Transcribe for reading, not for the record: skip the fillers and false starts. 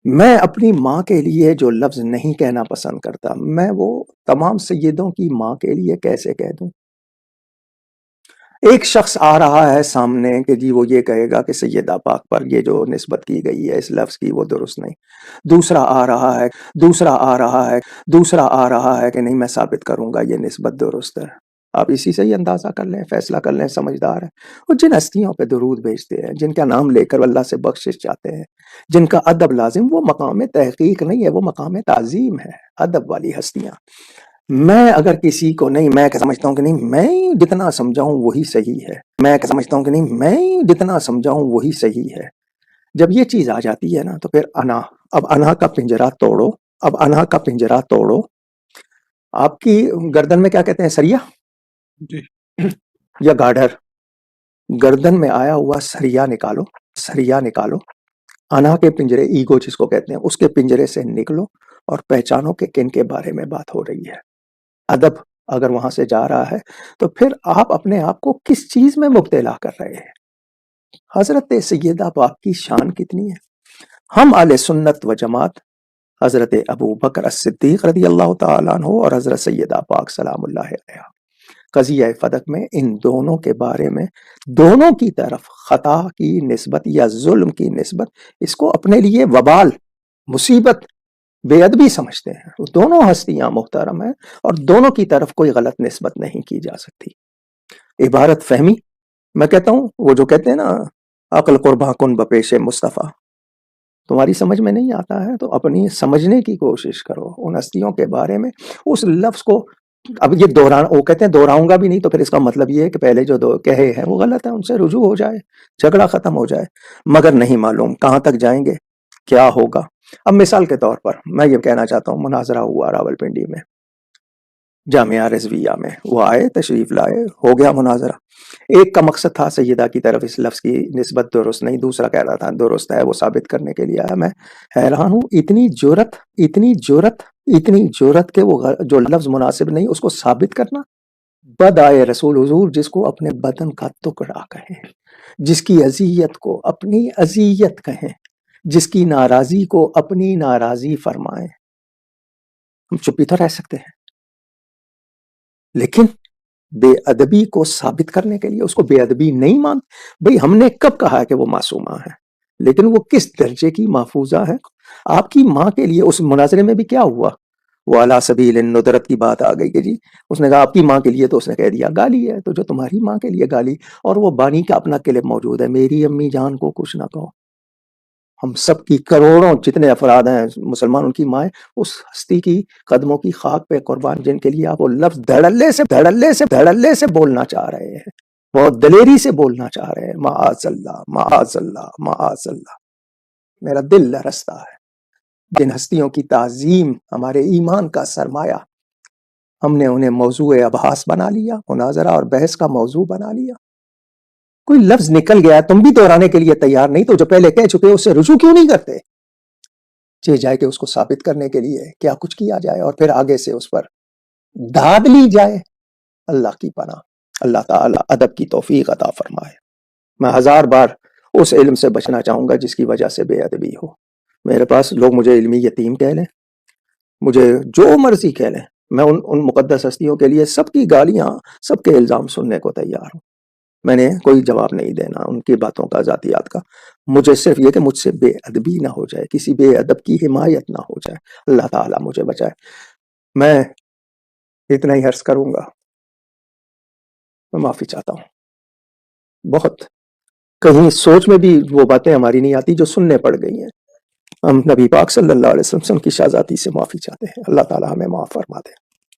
میں اپنی ماں کے لیے جو لفظ نہیں کہنا پسند کرتا، میں وہ تمام سیدوں کی ماں کے لیے کیسے کہہ دوں؟ ایک شخص آ رہا ہے سامنے کہ جی وہ یہ کہے گا کہ سیدہ پاک پر یہ جو نسبت کی گئی ہے اس لفظ کی وہ درست نہیں۔ دوسرا آ رہا ہے دوسرا آ رہا ہے کہ نہیں میں ثابت کروں گا یہ نسبت درست ہے۔ آپ اسی سے ہی اندازہ کر لیں، فیصلہ کر لیں، سمجھدار ہے اور جن ہستیوں پہ درود بھیجتے ہیں، جن کا نام لے کر اللہ سے بخشش چاہتے ہیں، جن کا ادب لازم، وہ مقام تحقیق نہیں ہے، وہ مقام تعظیم ہے، ادب والی ہستیاں۔ میں اگر کسی کو نہیں، میں سمجھتا ہوں کہ نہیں میں جتنا سمجھاؤں وہی صحیح ہے، جب یہ چیز آ جاتی ہے نا تو پھر انا کا پنجرہ توڑو۔ آپ کی گردن میں کیا کہتے ہیں، سریا جی یا گاڈر؟ گردن میں آیا ہوا سریا نکالو، انا کے پنجرے، ایگو جس کو کہتے ہیں، اس کے پنجرے سے نکلو اور پہچانو کہ کن کے بارے میں بات ہو رہی ہے۔ ادب اگر وہاں سے جا رہا ہے تو پھر آپ اپنے آپ کو کس چیز میں مبتلا کر رہے ہیں؟ حضرت سیدہ پاک کی شان کتنی ہے؟ ہم اہل سنت و جماعت حضرت ابو بکر الصدیق رضی اللہ تعالیٰ عنہ اور حضرت سیدہ پاک سلام اللہ علیہ قضیہ فدق میں ان دونوں کے بارے میں دونوں کی طرف خطا کی نسبت یا ظلم کی نسبت، اس کو اپنے لیے وبال، مصیبت، بے ادبی سمجھتے ہیں۔ دونوں ہستیاں محترم ہیں اور دونوں کی طرف کوئی غلط نسبت نہیں کی جا سکتی۔ عبارت فہمی، میں کہتا ہوں وہ جو کہتے ہیں نا عقل قرباں کن بپیش مصطفیٰ، تمہاری سمجھ میں نہیں آتا ہے تو اپنی سمجھنے کی کوشش کرو ان ہستیوں کے بارے میں۔ اس لفظ کو اب یہ وہ کہتے ہیں دہراؤں گا بھی نہیں، تو پھر اس کا مطلب یہ ہے کہ پہلے جو کہے ہیں وہ غلط ہے، ان سے رجوع ہو جائے، جھگڑا ختم ہو جائے، مگر نہیں معلوم کہاں تک جائیں گے، کیا ہوگا۔ اب مثال کے طور پر میں یہ کہنا چاہتا ہوں، مناظرہ ہوا راولپنڈی میں، جامعہ رضویہ میں، وہ آئے، تشریف لائے، ہو گیا مناظرہ۔ ایک کا مقصد تھا سیدہ کی طرف اس لفظ کی نسبت درست نہیں، دوسرا کہہ رہا تھا درست ہے، وہ ثابت کرنے کے لیے آیا۔ میں حیران ہوں، اتنی جرت کہ وہ جو لفظ مناسب نہیں اس کو ثابت کرنا۔ بد آئے رسول حضور جس کو اپنے بدن کا ٹکڑا کہیں، جس کی اذیت کو اپنی اذیت کہیں، جس کی ناراضی کو اپنی ناراضی فرمائیں، ہم چپی تو رہ سکتے ہیں، لیکن بے ادبی کو ثابت کرنے کے لیے اس کو بے ادبی نہیں مان۔ بھئی ہم نے کب کہا کہ وہ معصومہ ہے، لیکن وہ کس درجے کی محفوظہ ہے۔ آپ کی ماں کے لیے اس مناظرے میں بھی کیا ہوا، وہ علی سبیل الندرت کی بات آ گئی کہ جی اس نے کہا آپ کی ماں کے لیے، تو اس نے کہہ دیا گالی ہے، تو جو تمہاری ماں کے لیے گالی، اور وہ بانی کا اپنا کلپ موجود ہے، میری امی جان کو کچھ نہ کہو۔ ہم سب کی کروڑوں جتنے افراد ہیں مسلمان، ان کی مائیں اس ہستی کی قدموں کی خاک پہ قربان جن کے لیے آپ وہ لفظ دھڑلے سے بولنا چاہ رہے ہیں، بہت دلیری سے بولنا چاہ رہے ہیں، معاذ اللہ معاذ اللہ معاذ اللہ۔ میرا دل لرزتا ہے، جن ہستیوں کی تعظیم ہمارے ایمان کا سرمایہ، ہم نے انہیں موضوع ابحاث بنا لیا، مناظرہ اور بحث کا موضوع بنا لیا۔ کوئی لفظ نکل گیا، تم بھی دہرانے کے لیے تیار نہیں، تو جو پہلے کہہ چکے اس سے رجوع کیوں نہیں کرتے؟ جائے کہ اس کو ثابت کرنے کے لیے کیا کچھ کیا جائے اور پھر آگے سے اس پر داد لی جائے۔ اللہ کی پناہ، اللہ تعالیٰ ادب کی توفیق عطا فرمائے۔ میں 1000 بار اس علم سے بچنا چاہوں گا جس کی وجہ سے بے ادبی ہو۔ میرے پاس لوگ مجھے علمی یتیم کہہ لیں، مجھے جو مرضی کہہ لیں، میں ان مقدس ہستیوں کے لیے سب کی گالیاں، سب کے الزام سننے کو تیار ہوں۔ میں نے کوئی جواب نہیں دینا ان کی باتوں کا، ذاتیات کا۔ مجھے صرف یہ کہ مجھ سے بے ادبی نہ ہو جائے، کسی بے ادب کی حمایت نہ ہو جائے، اللہ تعالیٰ مجھے بچائے۔ میں اتنا ہی عرض کروں گا، میں معافی چاہتا ہوں۔ بہت کہیں سوچ میں بھی وہ باتیں ہماری نہیں آتی جو سننے پڑ گئی ہیں۔ ہم نبی پاک صلی اللہ علیہ وسلم کی شہزادی سے معافی چاہتے ہیں، اللہ تعالیٰ ہمیں معاف فرما دے۔